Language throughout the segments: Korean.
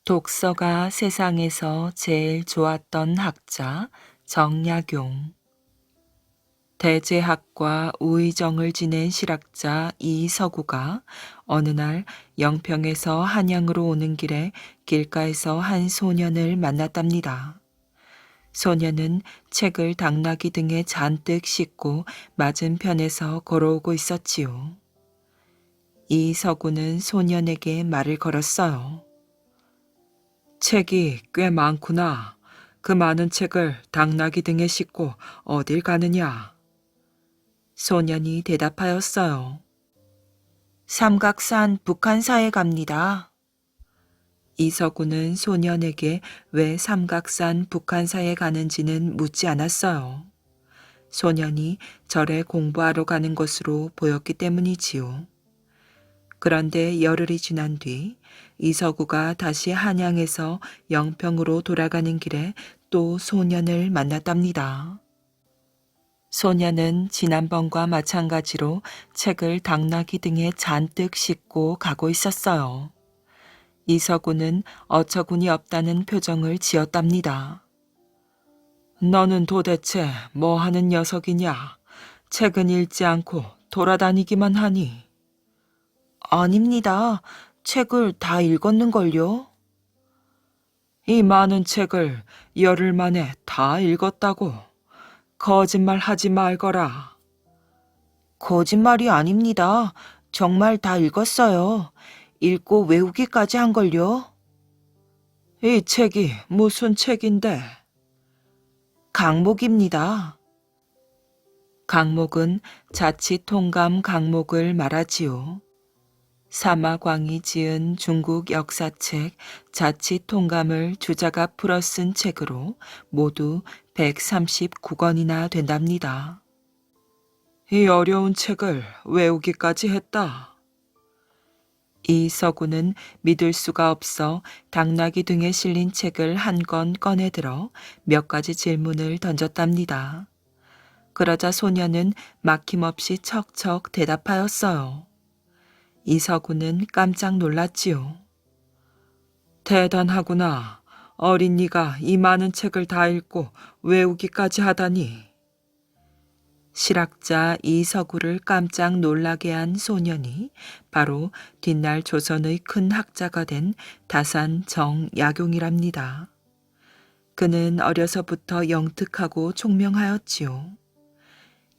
독서가 세상에서 제일 좋았던 학자 정약용. 대제학과 우의정을 지낸 실학자 이서구가 어느 날 영평에서 한양으로 오는 길에 길가에서 한 소년을 만났답니다. 소년은 책을 당나귀 등에 잔뜩 싣고 맞은편에서 걸어오고 있었지요. 이서구는 소년에게 말을 걸었어요. 책이 꽤 많구나. 그 많은 책을 당나귀 등에 싣고 어딜 가느냐? 소년이 대답하였어요. 삼각산 북한사에 갑니다. 이서구는 소년에게 왜 삼각산 북한사에 가는지는 묻지 않았어요. 소년이 절에 공부하러 가는 것으로 보였기 때문이지요. 그런데 열흘이 지난 뒤 이서구가 다시 한양에서 영평으로 돌아가는 길에 또 소년을 만났답니다. 소년은 지난번과 마찬가지로 책을 당나귀 등에 잔뜩 싣고 가고 있었어요. 이서구는 어처구니 없다는 표정을 지었답니다. 너는 도대체 뭐 하는 녀석이냐? 책은 읽지 않고 돌아다니기만 하니. 아닙니다. 책을 다 읽었는걸요. 이 많은 책을 열흘 만에 다 읽었다고. 거짓말 하지 말거라. 거짓말이 아닙니다. 정말 다 읽었어요. 읽고 외우기까지 한걸요. 이 책이 무슨 책인데? 강목입니다. 강목은 자치통감 강목을 말하지요. 사마광이 지은 중국 역사책 자치통감을 주자가 풀어 쓴 책으로 모두 139권이나 된답니다. 이 어려운 책을 외우기까지 했다. 이서구는 믿을 수가 없어 당나귀 등에 실린 책을 한 권 꺼내들어 몇 가지 질문을 던졌답니다. 그러자 소녀는 막힘없이 척척 대답하였어요. 이서구는 깜짝 놀랐지요. 대단하구나. 어린 네가 이 많은 책을 다 읽고 외우기까지 하다니. 실학자 이서구를 깜짝 놀라게 한 소년이 바로 뒷날 조선의 큰 학자가 된 다산 정약용이랍니다. 그는 어려서부터 영특하고 총명하였지요.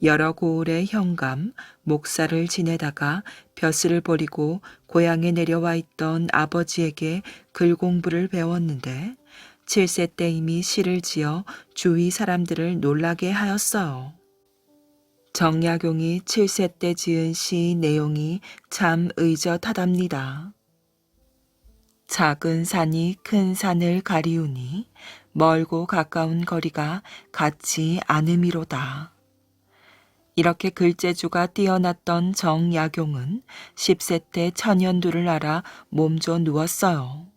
여러 고을의 현감, 목사를 지내다가 벼슬을 버리고 고향에 내려와 있던 아버지에게 글 공부를 배웠는데 7세 때 이미 시를 지어 주위 사람들을 놀라게 하였어요. 정약용이 7세 때 지은 시 내용이 참 의젓하답니다. 작은 산이 큰 산을 가리우니 멀고 가까운 거리가 같지 않음이로다. 이렇게 글재주가 뛰어났던 정약용은 10세 때 천연두를 알아 몸져 누웠어요.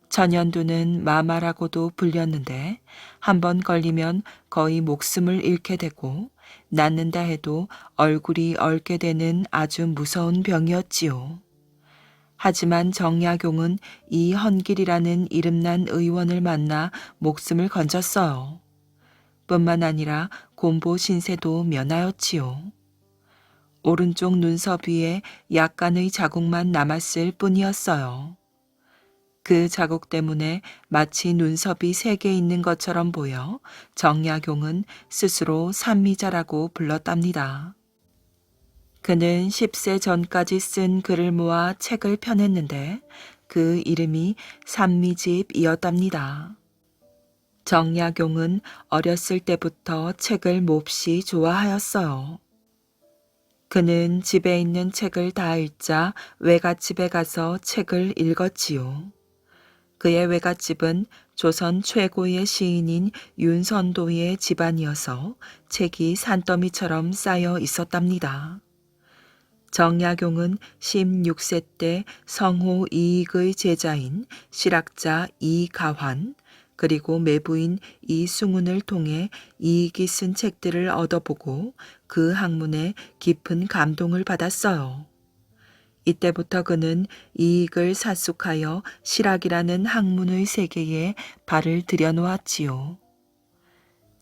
천연두는 마마라고도 불렸는데 한 번 걸리면 거의 목숨을 잃게 되고 낫는다 해도 얼굴이 얽게 되는 아주 무서운 병이었지요. 하지만 정약용은 이 헌길이라는 이름난 의원을 만나 목숨을 건졌어요. 뿐만 아니라 곰보 신세도 면하였지요. 오른쪽 눈썹 위에 약간의 자국만 남았을 뿐이었어요. 그 자국 때문에 마치 눈썹이 3개 있는 것처럼 보여 정약용은 스스로 산미자라고 불렀답니다. 그는 10세 전까지 쓴 글을 모아 책을 펴냈는데 그 이름이 산미집이었답니다. 정약용은 어렸을 때부터 책을 몹시 좋아하였어요. 그는 집에 있는 책을 다 읽자 외갓집에 가서 책을 읽었지요. 그의 외갓집은 조선 최고의 시인인 윤선도의 집안이어서 책이 산더미처럼 쌓여 있었답니다. 정약용은 16세 때 성호 이익의 제자인 실학자 이가환 그리고 매부인 이승훈을 통해 이익이 쓴 책들을 얻어보고 그 학문에 깊은 감동을 받았어요. 이때부터 그는 이익을 사숙하여 실학이라는 학문의 세계에 발을 들여놓았지요.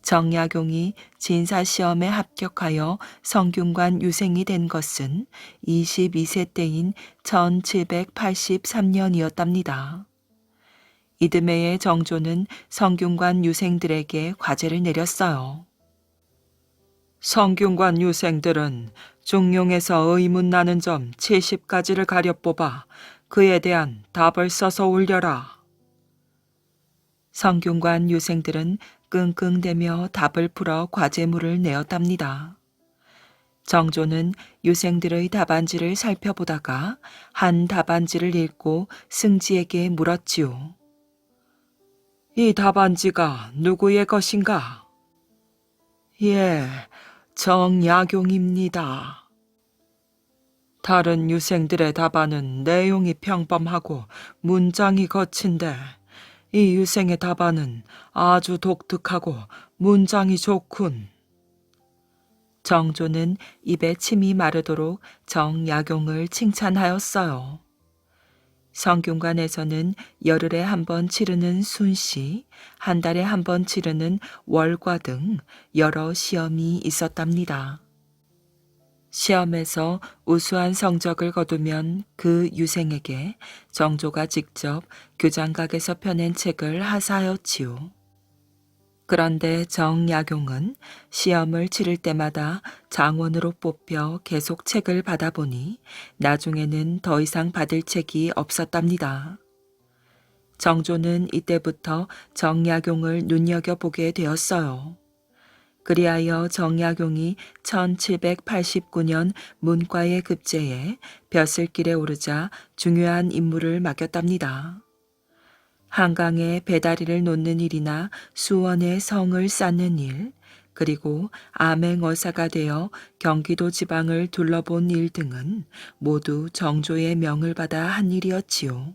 정약용이 진사시험에 합격하여 성균관 유생이 된 것은 22세 때인 1783년이었답니다. 이듬해에 정조는 성균관 유생들에게 과제를 내렸어요. 성균관 유생들은 중용에서 의문 나는 점 70가지를 가려 뽑아 그에 대한 답을 써서 올려라. 성균관 유생들은 끙끙대며 답을 풀어 과제물을 내었답니다. 정조는 유생들의 답안지를 살펴보다가 한 답안지를 읽고 승지에게 물었지요. 이 답안지가 누구의 것인가? 예, 정약용입니다. 다른 유생들의 답안은 내용이 평범하고 문장이 거친데 이 유생의 답안은 아주 독특하고 문장이 좋군. 정조는 입에 침이 마르도록 정약용을 칭찬하였어요. 성균관에서는 열흘에 한 번 치르는 순시, 한 달에 한 번 치르는 월과 등 여러 시험이 있었답니다. 시험에서 우수한 성적을 거두면 그 유생에게 정조가 직접 교장각에서 펴낸 책을 하사하였지요. 그런데 정약용은 시험을 치를 때마다 장원으로 뽑혀 계속 책을 받아보니 나중에는 더 이상 받을 책이 없었답니다. 정조는 이때부터 정약용을 눈여겨보게 되었어요. 그리하여 정약용이 1789년 문과에 급제해 벼슬길에 오르자 중요한 임무를 맡겼답니다. 한강에 배다리를 놓는 일이나 수원에 성을 쌓는 일, 그리고 암행어사가 되어 경기도 지방을 둘러본 일 등은 모두 정조의 명을 받아 한 일이었지요.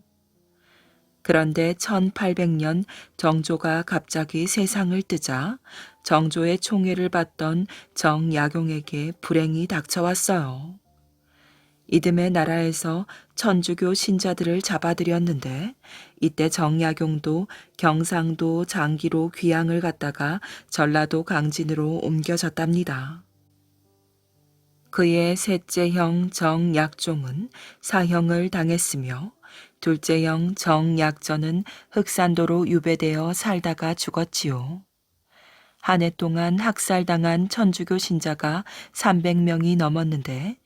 그런데 1800년 정조가 갑자기 세상을 뜨자 정조의 총애를 받던 정약용에게 불행이 닥쳐왔어요. 이듬해 나라에서 천주교 신자들을 잡아들였는데 이때 정약용도 경상도 장기로 귀양을 갔다가 전라도 강진으로 옮겨졌답니다. 그의 셋째 형 정약종은 사형을 당했으며 둘째 형 정약전은 흑산도로 유배되어 살다가 죽었지요. 한 해 동안 학살당한 천주교 신자가 300명이 넘었는데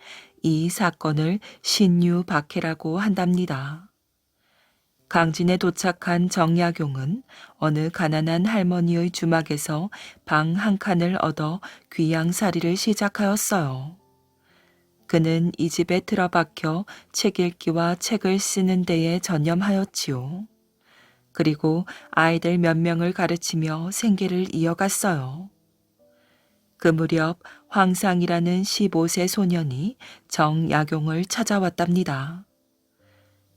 이 사건을 신유박해라고 한답니다. 강진에 도착한 정약용은 어느 가난한 할머니의 주막에서 방 한 칸을 얻어 귀양살이를 시작하였어요. 그는 이 집에 틀어박혀 책 읽기와 책을 쓰는 데에 전념하였지요. 그리고 아이들 몇 명을 가르치며 생계를 이어갔어요. 그 무렵 황상이라는 15세 소년이 정약용을 찾아왔답니다.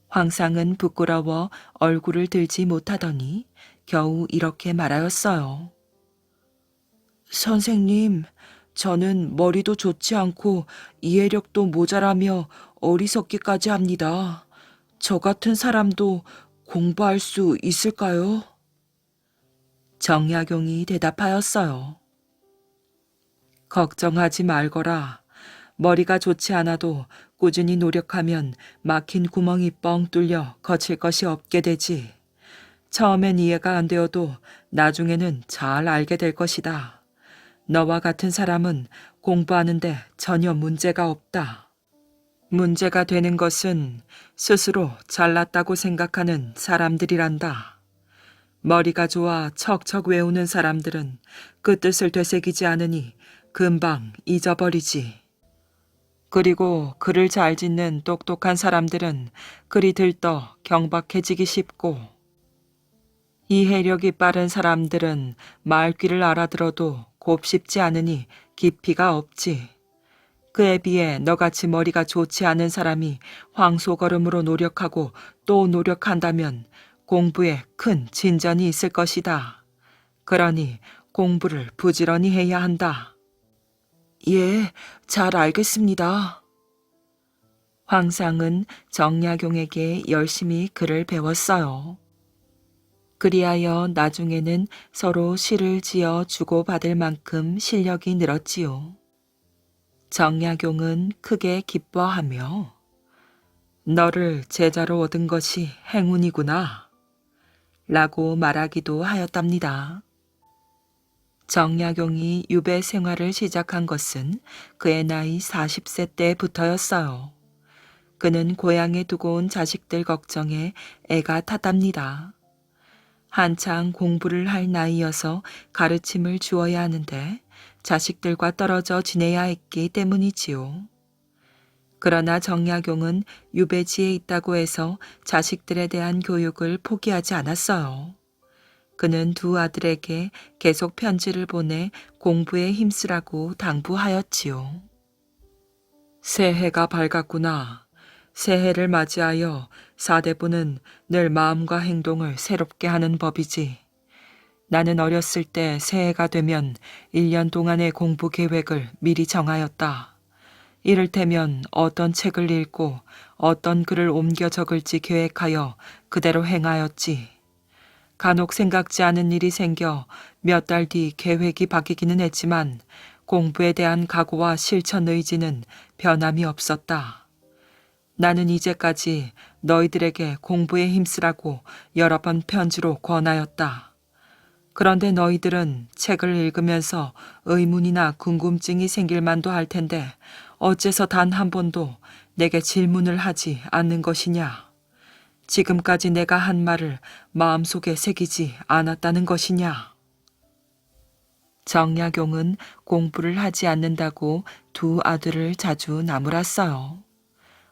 황상은 부끄러워 얼굴을 들지 못하더니 겨우 이렇게 말하였어요. 선생님, 저는 머리도 좋지 않고 이해력도 모자라며 어리석기까지 합니다. 저 같은 사람도 공부할 수 있을까요? 정약용이 대답하였어요. 걱정하지 말거라. 머리가 좋지 않아도 꾸준히 노력하면 막힌 구멍이 뻥 뚫려 거칠 것이 없게 되지. 처음엔 이해가 안 되어도 나중에는 잘 알게 될 것이다. 너와 같은 사람은 공부하는데 전혀 문제가 없다. 문제가 되는 것은 스스로 잘났다고 생각하는 사람들이란다. 머리가 좋아 척척 외우는 사람들은 그 뜻을 되새기지 않으니 금방 잊어버리지. 그리고 글을 잘 짓는 똑똑한 사람들은 글이 들떠 경박해지기 쉽고, 이해력이 빠른 사람들은 말귀를 알아들어도 곱씹지 않으니 깊이가 없지. 그에 비해 너같이 머리가 좋지 않은 사람이 황소걸음으로 노력하고 또 노력한다면 공부에 큰 진전이 있을 것이다. 그러니 공부를 부지런히 해야 한다. 예, 잘 알겠습니다. 황상은 정약용에게 열심히 글을 배웠어요. 그리하여 나중에는 서로 시를 지어 주고받을 만큼 실력이 늘었지요. 정약용은 크게 기뻐하며 너를 제자로 얻은 것이 행운이구나 라고 말하기도 하였답니다. 정약용이 유배 생활을 시작한 것은 그의 나이 40세 때부터였어요. 그는 고향에 두고 온 자식들 걱정에 애가 탔답니다. 한창 공부를 할 나이여서 가르침을 주어야 하는데 자식들과 떨어져 지내야 했기 때문이지요. 그러나 정약용은 유배지에 있다고 해서 자식들에 대한 교육을 포기하지 않았어요. 그는 두 아들에게 계속 편지를 보내 공부에 힘쓰라고 당부하였지요. 새해가 밝았구나. 새해를 맞이하여 사대부는 늘 마음과 행동을 새롭게 하는 법이지. 나는 어렸을 때 새해가 되면 1년 동안의 공부 계획을 미리 정하였다. 이를테면 어떤 책을 읽고 어떤 글을 옮겨 적을지 계획하여 그대로 행하였지. 간혹 생각지 않은 일이 생겨 몇 달 뒤 계획이 바뀌기는 했지만 공부에 대한 각오와 실천 의지는 변함이 없었다. 나는 이제까지 너희들에게 공부에 힘쓰라고 여러 번 편지로 권하였다. 그런데 너희들은 책을 읽으면서 의문이나 궁금증이 생길 만도 할 텐데 어째서 단 한 번도 내게 질문을 하지 않는 것이냐? 지금까지 내가 한 말을 마음속에 새기지 않았다는 것이냐? 정약용은 공부를 하지 않는다고 두 아들을 자주 나무랐어요.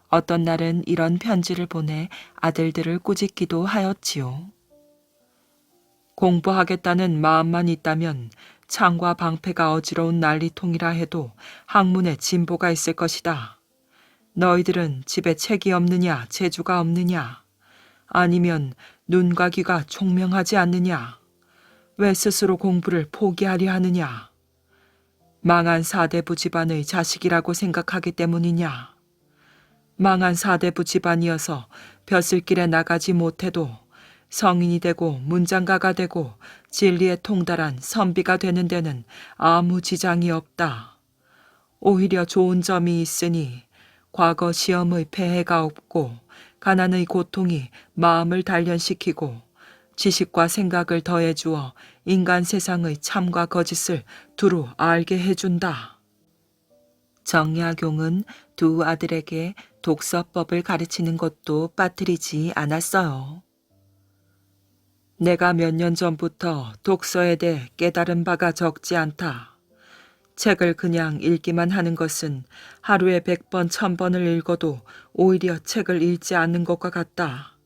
어떤 날은 이런 편지를 보내 아들들을 꾸짖기도 하였지요. 공부하겠다는 마음만 있다면 창과 방패가 어지러운 난리통이라 해도 학문에 진보가 있을 것이다. 너희들은 집에 책이 없느냐, 재주가 없느냐, 아니면 눈과 귀가 총명하지 않느냐, 왜 스스로 공부를 포기하려 하느냐, 망한 사대부 집안의 자식이라고 생각하기 때문이냐, 망한 사대부 집안이어서 벼슬길에 나가지 못해도 성인이 되고 문장가가 되고 진리에 통달한 선비가 되는 데는 아무 지장이 없다. 오히려 좋은 점이 있으니 과거 시험의 폐해가 없고 가난의 고통이 마음을 단련시키고 지식과 생각을 더해주어 인간 세상의 참과 거짓을 두루 알게 해준다. 정약용은 두 아들에게 독서법을 가르치는 것도 빠뜨리지 않았어요. 내가 몇 년 전부터 독서에 대해 깨달은 바가 적지 않다. 책을 그냥 읽기만 하는 것은 하루에 100번, 1000번을 읽어도 오히려 책을 읽지 않는 것과 같다.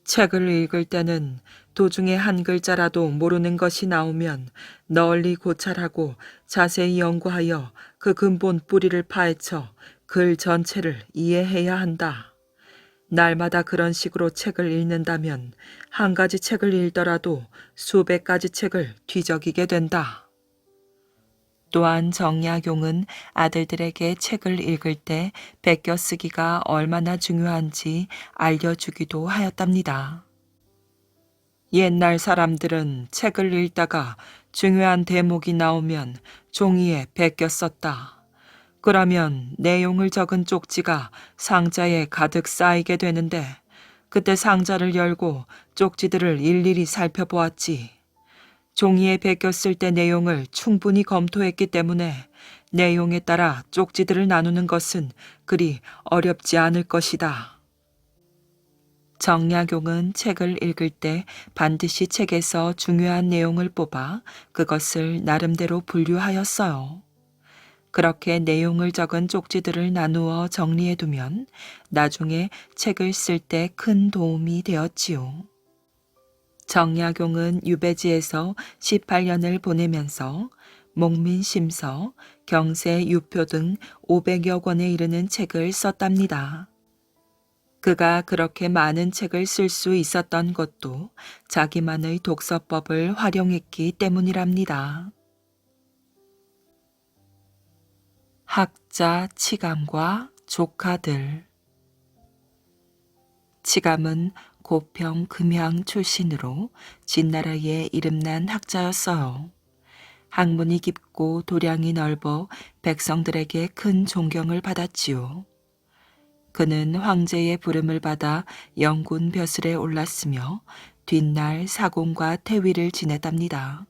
책을 읽을 때는 도중에 한 글자라도 모르는 것이 나오면 널리 고찰하고 자세히 연구하여 그 근본 뿌리를 파헤쳐 글 전체를 이해해야 한다. 날마다 그런 식으로 책을 읽는다면 한 가지 책을 읽더라도 수백 가지 책을 뒤적이게 된다. 또한 정약용은 아들들에게 책을 읽을 때 베껴쓰기가 얼마나 중요한지 알려주기도 하였답니다. 옛날 사람들은 책을 읽다가 중요한 대목이 나오면 종이에 베껴 썼다. 그러면 내용을 적은 쪽지가 상자에 가득 쌓이게 되는데 그때 상자를 열고 쪽지들을 일일이 살펴보았지. 종이에 베꼈을 때 내용을 충분히 검토했기 때문에 내용에 따라 쪽지들을 나누는 것은 그리 어렵지 않을 것이다. 정약용은 책을 읽을 때 반드시 책에서 중요한 내용을 뽑아 그것을 나름대로 분류하였어요. 그렇게 내용을 적은 쪽지들을 나누어 정리해두면 나중에 책을 쓸 때 큰 도움이 되었지요. 정약용은 유배지에서 18년을 보내면서 목민심서, 경세, 유표 등 500여 권에 이르는 책을 썼답니다. 그가 그렇게 많은 책을 쓸 수 있었던 것도 자기만의 독서법을 활용했기 때문이랍니다. 학자 치감과 조카들. 치감은 고평 금향 출신으로 진나라에 이름난 학자였어요. 학문이 깊고 도량이 넓어 백성들에게 큰 존경을 받았지요. 그는 황제의 부름을 받아 영군 벼슬에 올랐으며 뒷날 사공과 태위를 지냈답니다.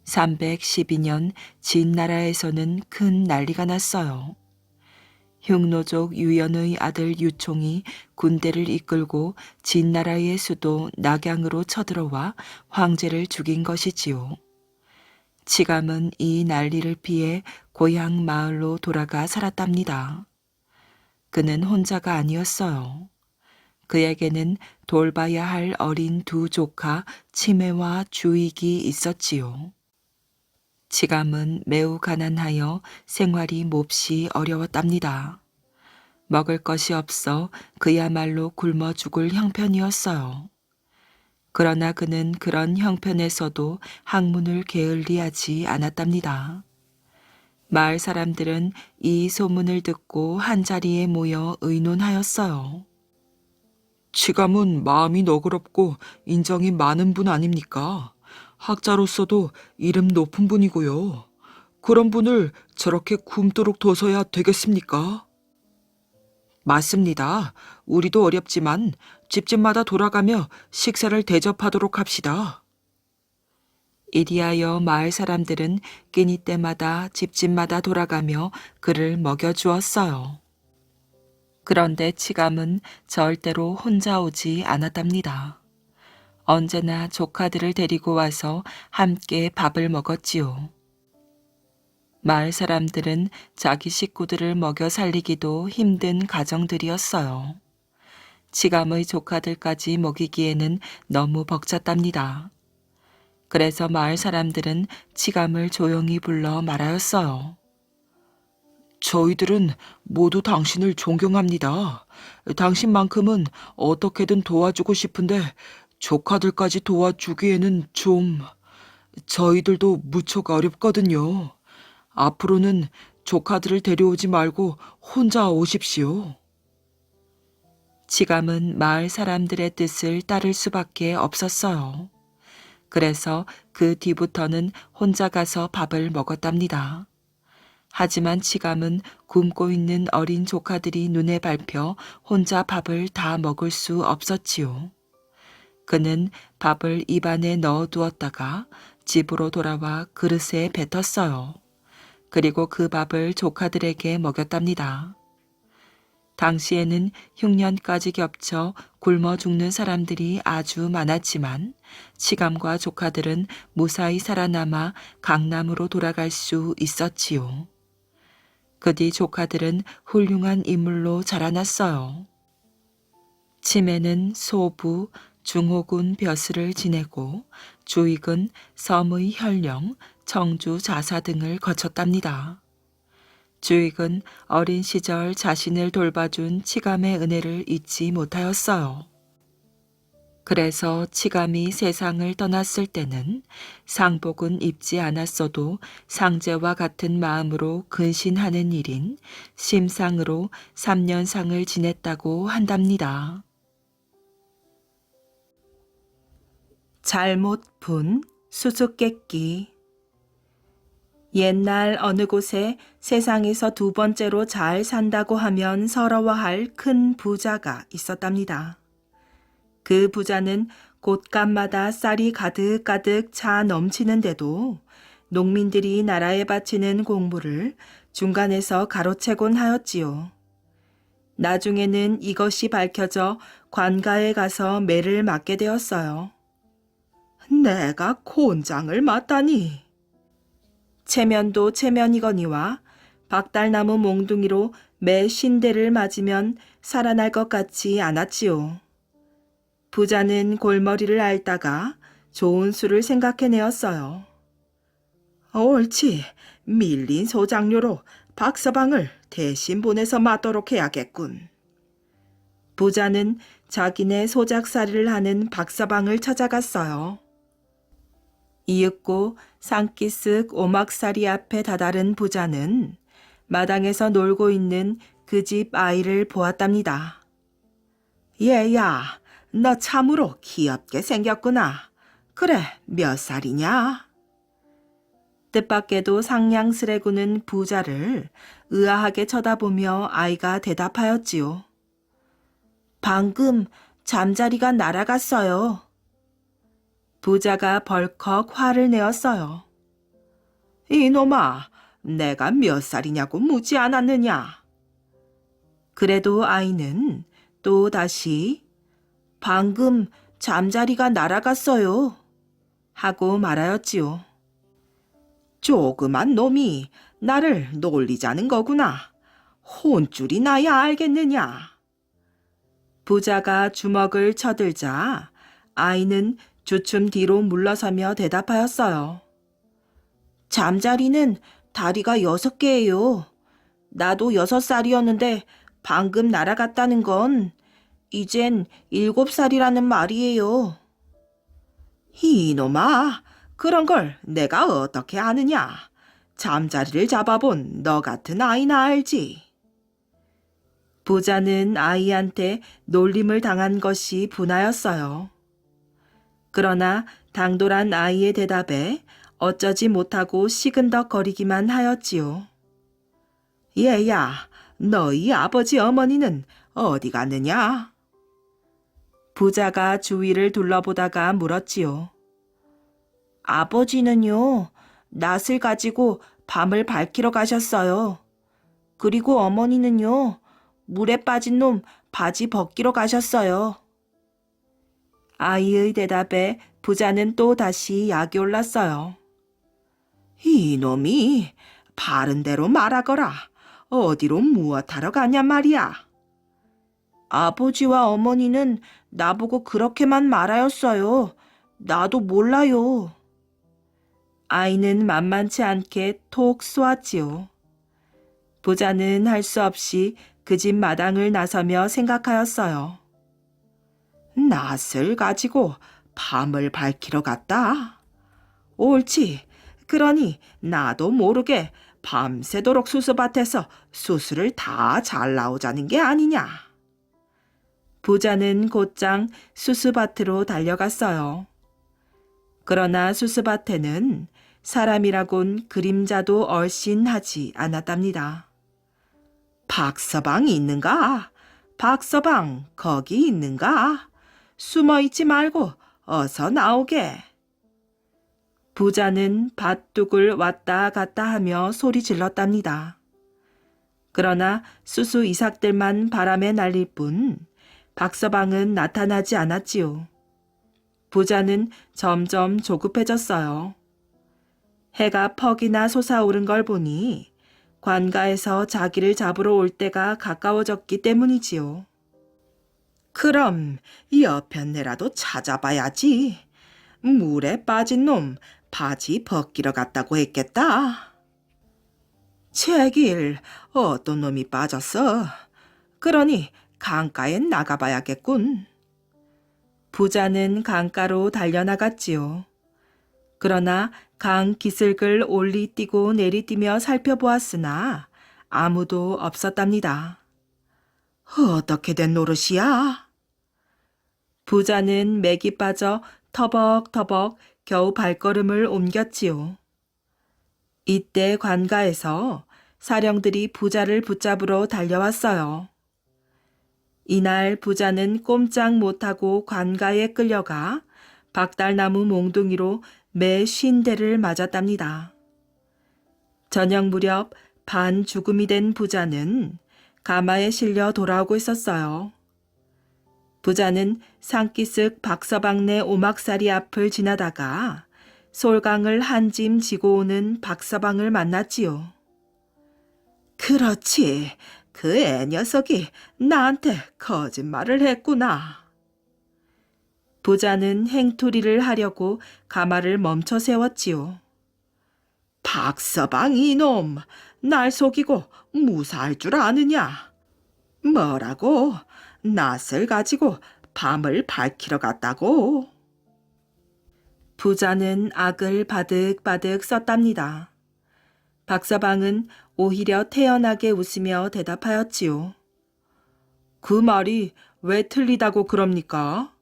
312년 진나라에서는 큰 난리가 났어요. 흉노족 유연의 아들 유총이 군대를 이끌고 진나라의 수도 낙양으로 쳐들어와 황제를 죽인 것이지요. 치감은 이 난리를 피해 고향 마을로 돌아가 살았답니다. 그는 혼자가 아니었어요. 그에게는 돌봐야 할 어린 두 조카 치매와 주익이 있었지요. 치감은 매우 가난하여 생활이 몹시 어려웠답니다. 먹을 것이 없어 그야말로 굶어 죽을 형편이었어요. 그러나 그는 그런 형편에서도 학문을 게을리하지 않았답니다. 마을 사람들은 이 소문을 듣고 한자리에 모여 의논하였어요. 치감은 마음이 너그럽고 인정이 많은 분 아닙니까? 학자로서도 이름 높은 분이고요. 그런 분을 저렇게 굶도록 둬서야 되겠습니까? 맞습니다. 우리도 어렵지만 집집마다 돌아가며 식사를 대접하도록 합시다. 이리하여 마을 사람들은 끼니 때마다 집집마다 돌아가며 그를 먹여주었어요. 그런데 치감은 절대로 혼자 오지 않았답니다. 언제나 조카들을 데리고 와서 함께 밥을 먹었지요. 마을 사람들은 자기 식구들을 먹여 살리기도 힘든 가정들이었어요. 치감의 조카들까지 먹이기에는 너무 벅찼답니다. 그래서 마을 사람들은 치감을 조용히 불러 말하였어요. 저희들은 모두 당신을 존경합니다. 당신만큼은 어떻게든 도와주고 싶은데 조카들까지 도와주기에는 좀... 저희들도 무척 어렵거든요. 앞으로는 조카들을 데려오지 말고 혼자 오십시오. 치감은 마을 사람들의 뜻을 따를 수밖에 없었어요. 그래서 그 뒤부터는 혼자 가서 밥을 먹었답니다. 하지만 치감은 굶고 있는 어린 조카들이 눈에 밟혀 혼자 밥을 다 먹을 수 없었지요. 그는 밥을 입안에 넣어두었다가 집으로 돌아와 그릇에 뱉었어요. 그리고 그 밥을 조카들에게 먹였답니다. 당시에는 흉년까지 겹쳐 굶어 죽는 사람들이 아주 많았지만 치감과 조카들은 무사히 살아남아 강남으로 돌아갈 수 있었지요. 그 뒤 조카들은 훌륭한 인물로 자라났어요. 치매는 소부, 중호군 벼슬을 지내고 주익은 섬의 혈령, 청주 자사 등을 거쳤답니다. 주익은 어린 시절 자신을 돌봐준 치감의 은혜를 잊지 못하였어요. 그래서 치감이 세상을 떠났을 때는 상복은 입지 않았어도 상제와 같은 마음으로 근신하는 일인 심상으로 3년상을 지냈다고 한답니다. 잘못 푼 수수께끼. 옛날 어느 곳에 세상에서 두 번째로 잘 산다고 하면 서러워할 큰 부자가 있었답니다. 그 부자는 곳간마다 쌀이 가득가득 차 넘치는데도 농민들이 나라에 바치는 공물을 중간에서 가로채곤 하였지요. 나중에는 이것이 밝혀져 관가에 가서 매를 맞게 되었어요. 내가 곤장을 맞다니. 체면도 체면이거니와 박달나무 몽둥이로 매 50대를 맞으면 살아날 것 같지 않았지요. 부자는 골머리를 앓다가 좋은 수를 생각해내었어요. 옳지, 밀린 소장료로 박서방을 대신 보내서 맞도록 해야겠군. 부자는 자기네 소작살이를 하는 박서방을 찾아갔어요. 이윽고 산기슭 오막살이 앞에 다다른 부자는 마당에서 놀고 있는 그 집 아이를 보았답니다. 얘야, 너 참으로 귀엽게 생겼구나. 그래, 몇 살이냐? 뜻밖에도 상냥스레 구는 부자를 의아하게 쳐다보며 아이가 대답하였지요. 방금 잠자리가 날아갔어요. 부자가 벌컥 화를 내었어요. 이놈아, 내가 몇 살이냐고 묻지 않았느냐? 그래도 아이는 또 다시 방금 잠자리가 날아갔어요. 하고 말하였지요. 조그만 놈이 나를 놀리자는 거구나. 혼쭐이 나야 알겠느냐. 부자가 주먹을 쳐들자 아이는 주춤 뒤로 물러서며 대답하였어요. 잠자리는 다리가 6개예요. 나도 6살이었는데 방금 날아갔다는 건 이젠 7살이라는 말이에요. 이놈아, 그런 걸 내가 어떻게 아느냐. 잠자리를 잡아본 너 같은 아이나 알지. 부자는 아이한테 놀림을 당한 것이 분하였어요. 그러나 당돌한 아이의 대답에 어쩌지 못하고 시근덕거리기만 하였지요. 얘야, 너희 아버지 어머니는 어디 갔느냐? 부자가 주위를 둘러보다가 물었지요. 아버지는요, 낫을 가지고 밤을 밝히러 가셨어요. 그리고 어머니는요, 물에 빠진 놈 바지 벗기러 가셨어요. 아이의 대답에 부자는 또 다시 약이 올랐어요. 이놈이 바른 대로 말하거라. 어디로 무엇하러 가냐 말이야. 아버지와 어머니는 나보고 그렇게만 말하였어요. 나도 몰라요. 아이는 만만치 않게 톡 쏘았지요. 부자는 할 수 없이 그 집 마당을 나서며 생각하였어요. 낫을 가지고 밤을 밝히러 갔다. 옳지. 그러니 나도 모르게 밤새도록 수수밭에서 수수를 다 잘 나오자는 게 아니냐. 부자는 곧장 수수밭으로 달려갔어요. 그러나 수수밭에는 사람이라곤 그림자도 얼씬하지 않았답니다. 박서방 있는가? 박서방 거기 있는가? 숨어있지 말고 어서 나오게. 부자는 밭둑을 왔다 갔다 하며 소리 질렀답니다. 그러나 수수 이삭들만 바람에 날릴 뿐 박서방은 나타나지 않았지요. 부자는 점점 조급해졌어요. 해가 퍽이나 솟아오른 걸 보니 관가에서 자기를 잡으러 올 때가 가까워졌기 때문이지요. 그럼 여편네라도 찾아봐야지. 물에 빠진 놈 바지 벗기러 갔다고 했겠다. 제길 어떤 놈이 빠졌어? 그러니 강가에 나가봐야겠군. 부자는 강가로 달려나갔지요. 그러나 강 기슭을 올리 뛰고 내리 뛰며 살펴보았으나 아무도 없었답니다. 어떻게 된 노릇이야? 부자는 맥이 빠져 터벅터벅 겨우 발걸음을 옮겼지요. 이때 관가에서 사령들이 부자를 붙잡으러 달려왔어요. 이날 부자는 꼼짝 못하고 관가에 끌려가 박달나무 몽둥이로 매 50대를 맞았답니다. 저녁 무렵 반 죽음이 된 부자는 가마에 실려 돌아오고 있었어요. 부자는 산기슭 박서방네 오막살이 앞을 지나다가 솔강을 한 짐 지고 오는 박서방을 만났지요. 그렇지, 그 애 녀석이 나한테 거짓말을 했구나. 부자는 행투리를 하려고 가마를 멈춰 세웠지요. 박서방 이놈, 날 속이고 무사할 줄 아느냐? 뭐라고? 낫을 가지고 밤을 밝히러 갔다고? 부자는 악을 바득바득 썼답니다. 박서방은 오히려 태연하게 웃으며 대답하였지요. 그 말이 왜 틀리다고 그럽니까?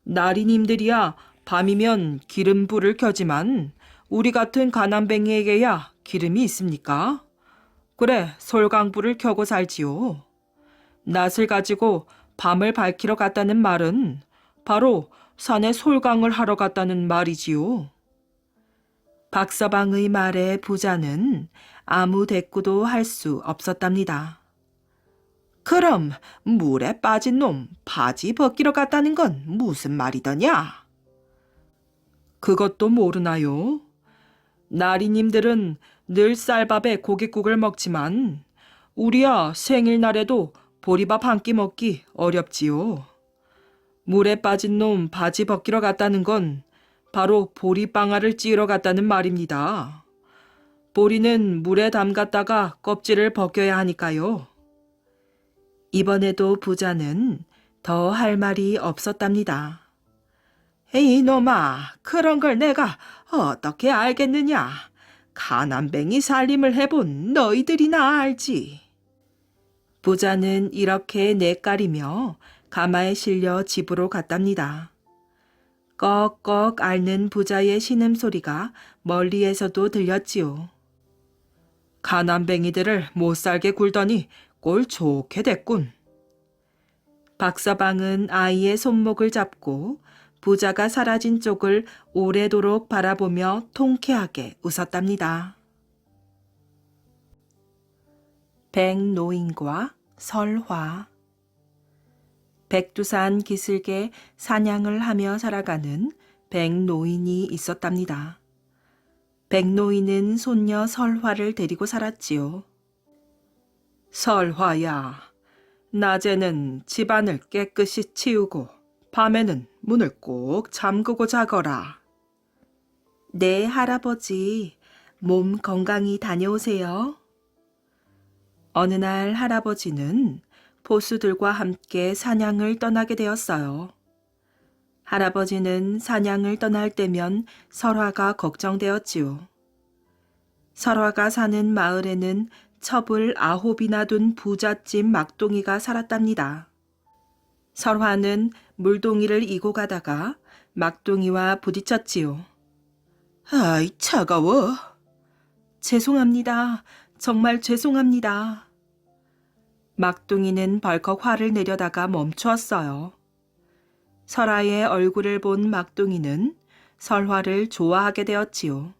나리님들이야 밤이면 기름불을 켜지만 우리 같은 가난뱅이에게야 기름이 있습니까? 그래, 솔강불을 켜고 살지요. 낫을 가지고 밤을 밝히러 갔다는 말은 바로 산에 솔강을 하러 갔다는 말이지요. 박서방의 말에 부자는 아무 대꾸도 할 수 없었답니다. 그럼 물에 빠진 놈 바지 벗기러 갔다는 건 무슨 말이더냐? 그것도 모르나요? 나리님들은 늘 쌀밥에 고깃국을 먹지만 우리야 생일날에도 보리밥 한 끼 먹기 어렵지요. 물에 빠진 놈 바지 벗기러 갔다는 건 바로 보리빵알을 찌우러 갔다는 말입니다. 보리는 물에 담갔다가 껍질을 벗겨야 하니까요. 이번에도 부자는 더 할 말이 없었답니다. 이놈아, 그런 걸 내가 어떻게 알겠느냐. 가난뱅이 살림을 해본 너희들이나 알지. 부자는 이렇게 내까리며 가마에 실려 집으로 갔답니다. 꺽꺽 앓는 부자의 신음소리가 멀리에서도 들렸지요. 가난뱅이들을 못살게 굴더니 꼴 좋게 됐군. 박서방은 아이의 손목을 잡고 부자가 사라진 쪽을 오래도록 바라보며 통쾌하게 웃었답니다. 백노인과 설화. 백두산 기슭에 사냥을 하며 살아가는 백노인이 있었답니다. 백노인은 손녀 설화를 데리고 살았지요. 설화야, 낮에는 집안을 깨끗이 치우고 밤에는 문을 꼭 잠그고 자거라. 네, 할아버지. 몸 건강히 다녀오세요. 어느 날 할아버지는 포수들과 함께 사냥을 떠나게 되었어요. 할아버지는 사냥을 떠날 때면 설화가 걱정되었지요. 설화가 사는 마을에는 첩을 9이나 둔 부잣집 막둥이가 살았답니다. 설화는 물동이를 이고 가다가 막둥이와 부딪혔지요. 아이, 차가워. 죄송합니다. 정말 죄송합니다. 막둥이는 벌컥 화를 내려다가 멈추었어요. 설화의 얼굴을 본 막둥이는 설화를 좋아하게 되었지요.